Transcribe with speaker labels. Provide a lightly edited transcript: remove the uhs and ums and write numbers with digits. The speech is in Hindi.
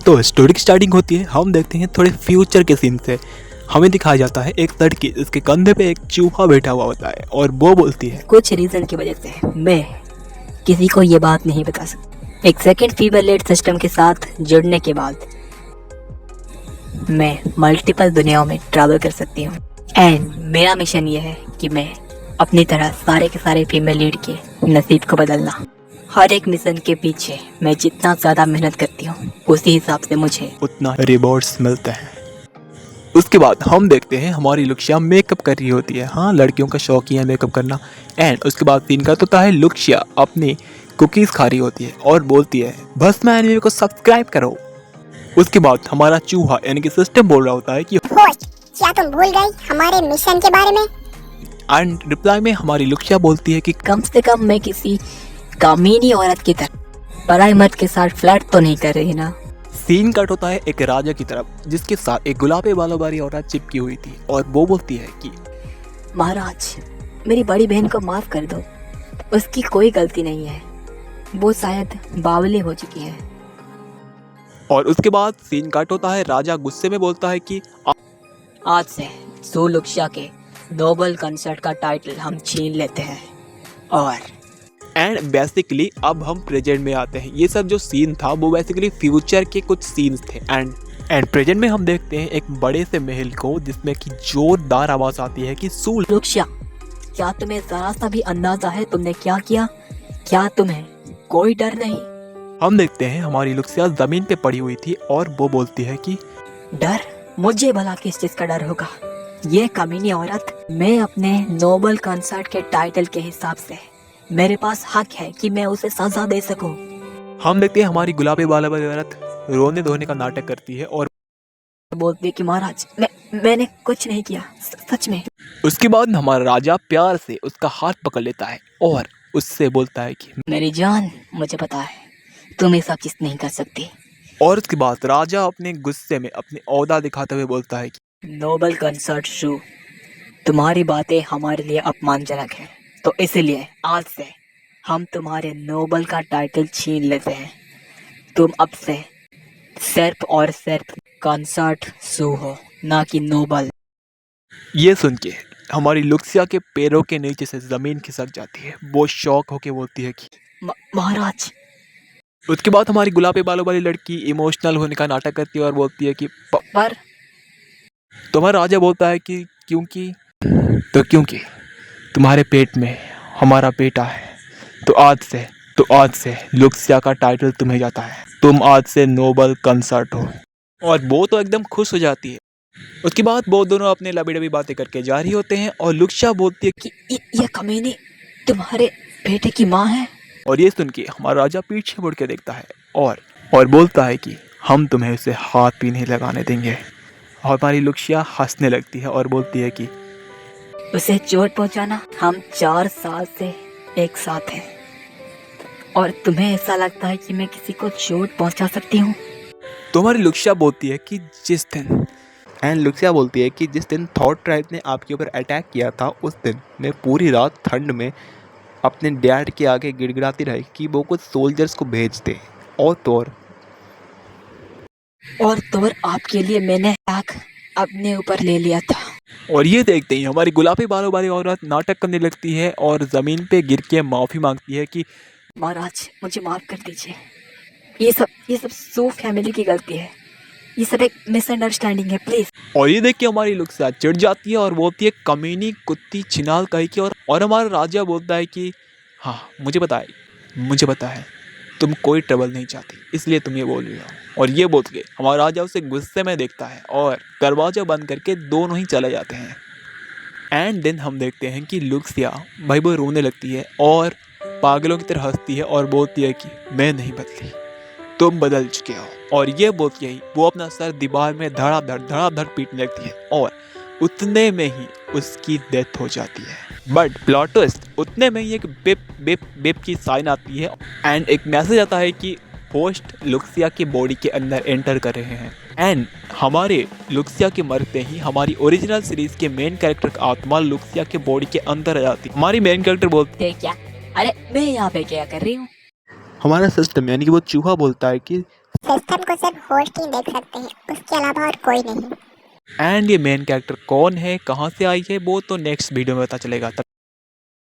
Speaker 1: तो स्टोरी की स्टार्टिंग होती है, हम देखते हैं थोड़े फ्यूचर के सीन से। हमें दिखाया जाता है एक लड़की जिसके कंधे पे एक चूहा बैठा हुआ होता है और वो बोलती है
Speaker 2: कुछ रीजन की वजह से मैं किसी को ये बात नहीं बता सकती। एक सेकेंड फीवर लेट सिस्टम के साथ जुड़ने के बाद मैं मल्टीपल दुनियाओं में ट्रैवल कर सकती हूँ एंड मेरा मिशन ये है कि मैं अपनी तरह सारे के सारे फीमेल लीड के नसीब को बदलना। हर एक मिशन के पीछे मैं जितना ज़्यादा मेहनत करती हूँ उसी हिसाब से मुझे
Speaker 1: उतना रिवॉर्ड्स मिलते हैं। उसके बाद हम देखते हैं हमारी लुक्शिया मेकअप कर रही होती है। हाँ, लड़कियों का शौक ही है मेकअप करना। एंड उसके बाद सीन का होता है लुक्शिया अपनी कुकीज़ खा रही होती है और बोलती है बस मैं एनिमे को सब्सक्राइब करो। उसके बाद हमारा चूहा यानी कि सिस्टम बोल रहा होता है कि
Speaker 3: होस्ट, क्या तुम भूल गई हमारे मिशन के बारे में?
Speaker 1: एंड रिप्लाई में हमारी लुक्शिया बोलती है कि
Speaker 2: कम से कम मैं किसी कामीनी औरत की तरह पराई मर्द के साथ फ्लर्ट तो नहीं कर रही ना।
Speaker 1: सीन कट होता है एक राजा की तरफ जिसके साथ एक गुलाबी बालों वाली औरत चिपकी हुई थी और वो बोलती है कि
Speaker 2: महाराज, मेरी बड़ी बहन को माफ कर दो, उसकी कोई गलती नहीं है, वो शायद बावली हो चुकी है।
Speaker 1: और उसके बाद सीन कट होता है राजा गुस्से में बोलता है कि
Speaker 2: आज से सो लुक्शिया के नोबल कंसर्ट का टाइटल हम छीन लेते हैं। और
Speaker 1: एंड बेसिकली अब हम प्रेजेंट में आते हैं। ये सब जो सीन था वो बेसिकली फ्यूचर के कुछ सीन्स थे। एंड प्रेजेंट में हम देखते हैं एक बड़े से महल को जिसमें कि जोरदार आवाज आती है कि सूल।
Speaker 2: लुक्शिया, क्या तुम्हें जरा सा भी अंदाजा है तुमने क्या किया? क्या तुम्हें कोई डर नहीं?
Speaker 1: हम देखते हैं हमारी लुक्शिया जमीन पे पड़ी हुई थी और वो बोलती है कि
Speaker 2: डर? मुझे भला किस चीज का डर होगा? ये कमीनी औरत, मैं अपने नोबल कंसर्ट के टाइटल के हिसाब से मेरे पास हक है कि मैं उसे सजा दे सकूं।
Speaker 1: हम देखते हैं हमारी गुलाबी बालों वाली औरत रोने धोने का नाटक करती है और
Speaker 2: बोलती है कि महाराज, मैंने कुछ नहीं किया, सच में।
Speaker 1: उसके बाद हमारा राजा प्यार से उसका हाथ पकड़ लेता है और उससे बोलता है कि
Speaker 2: मेरी जान, मुझे पता है तुम ये सब चीज नहीं कर सकती।
Speaker 1: और उसके बाद राजा अपने गुस्से में अपने औदा दिखाते हुए बोलता है कि
Speaker 2: नोबल कंसर्ट शो, तुम्हारी बातें हमारे लिए अपमानजनक है, तो इसलिए आज से हम तुम्हारे नोबल का टाइटल छीन लेते हैं। तुम अब से सिर्फ और सिर्फ कंसर्ट शो हो, ना कि नोबल।
Speaker 1: ये सुन के हमारी लुक्सिया के पैरों के नीचे से जमीन खिसक जाती है। वो शौक होके बोलती है कि
Speaker 2: महाराज।
Speaker 1: उसके बाद हमारी गुलाबी बालों वाली लड़की इमोशनल होने का नाटक करती है और बोलती है कि
Speaker 2: पर
Speaker 1: तो हमारा राजा बोलता है कि क्योंकि तुम्हारे पेट में हमारा बेटा है, तो आज से लुक्सिया का टाइटल तुम्हें जाता है। तुम आज से नोबल कंसर्ट हो। और वो तो एकदम खुश हो जाती है। उसके बाद वो दोनों अपने लबी डबी बातें करके जा रही होते हैं और लुक्शिया बोलती है कि
Speaker 2: ये कमीनी तुम्हारे बेटे की माँ है।
Speaker 1: और ये सुन के हमारा राजा पीछे मुड़ के देखता है और बोलता है कि हम तुम्हें उसे हाथ भी नहीं लगाने देंगे। और हमारी लुक्शिया हंसने लगती है और बोलती है कि
Speaker 2: उसे चोट पहुंचाना, हम 4 साल से एक साथ हैं और तुम्हें ऐसा लगता है कि मैं किसी को चोट पहुंचा सकती हूँ?
Speaker 1: तो हमारी लुक्शिया बोलती है कि लुक्शिया बोलती है कि जिस दिन थॉट ट्राइब ने आपके ऊपर अटैक किया था उस दिन मैं पूरी रात ठंड में अपने डैड के आगे गिड़गिड़ाती रही कि वो कुछ सोल्जर्स को भेज दे और
Speaker 2: आपके लिए मैंने अटैक अपने ऊपर ले लिया था।
Speaker 1: और ये देखते ही हमारी गुलाबी बालों वाली औरत नाटक करने लगती है और ज़मीन पे गिर के माफ़ी मांगती है कि
Speaker 2: महाराज, मुझे माफ कर दीजिए। ये सब सो फैमिली की गलती है। ये सब एक मिसअंडरस्टैंडिंग है, प्लीज।
Speaker 1: और ये देख के हमारी लुक्सिया चिढ़ जाती है और बोलती है कमीनी कुत्ती छिनाल कही की। और हमारा राजा बोलता है कि हाँ, मुझे पता है तुम कोई ट्रबल नहीं चाहती, इसलिए तुम ये बोल रही हो। और ये बोल के हमारा राजा उसे गुस्से में देखता है और दरवाजा बंद करके दोनों ही चले जाते हैं। एंड देन हम देखते हैं कि लुक्सिया भाई वो रोने लगती है और पागलों की तरह हंसती है और बोलती है कि मैं नहीं बदली, तुम बदल चुके हो। और ये बोलती ही वो अपना सर दीवार में धड़ाधड़ पीटने लगती है और उतने में ही उसकी डेथ हो जाती है। बट प्लॉट ट्विस्ट, उतने में ही एक बिप की साइन आती है एंड एक मैसेज आता है कि होस्ट लुक्सिया की बॉडी के अंदर एंटर कर रहे हैं। एंड हमारे लुक्सिया के मरते ही हमारी ओरिजिनल सीरीज के मेन कैरेक्टर का आत्मा लुक्सिया के बॉडी के अंदर आ जाती है। हमारी मेन कैरेक्टर बोलती
Speaker 2: क्या? अरे मैं यहाँ पे क्या कर रही हूँ?
Speaker 1: हमारा सिस्टम यानी कि वो चूहा बोलता है कि
Speaker 3: सिस्टम को सिर्फ होस्ट ही देख सकते हैं, उसके अलावा और कोई नहीं।
Speaker 1: एंड ये मेन कैरेक्टर कौन है, कहाँ से आई है, वो तो नेक्स्ट वीडियो में पता चलेगा।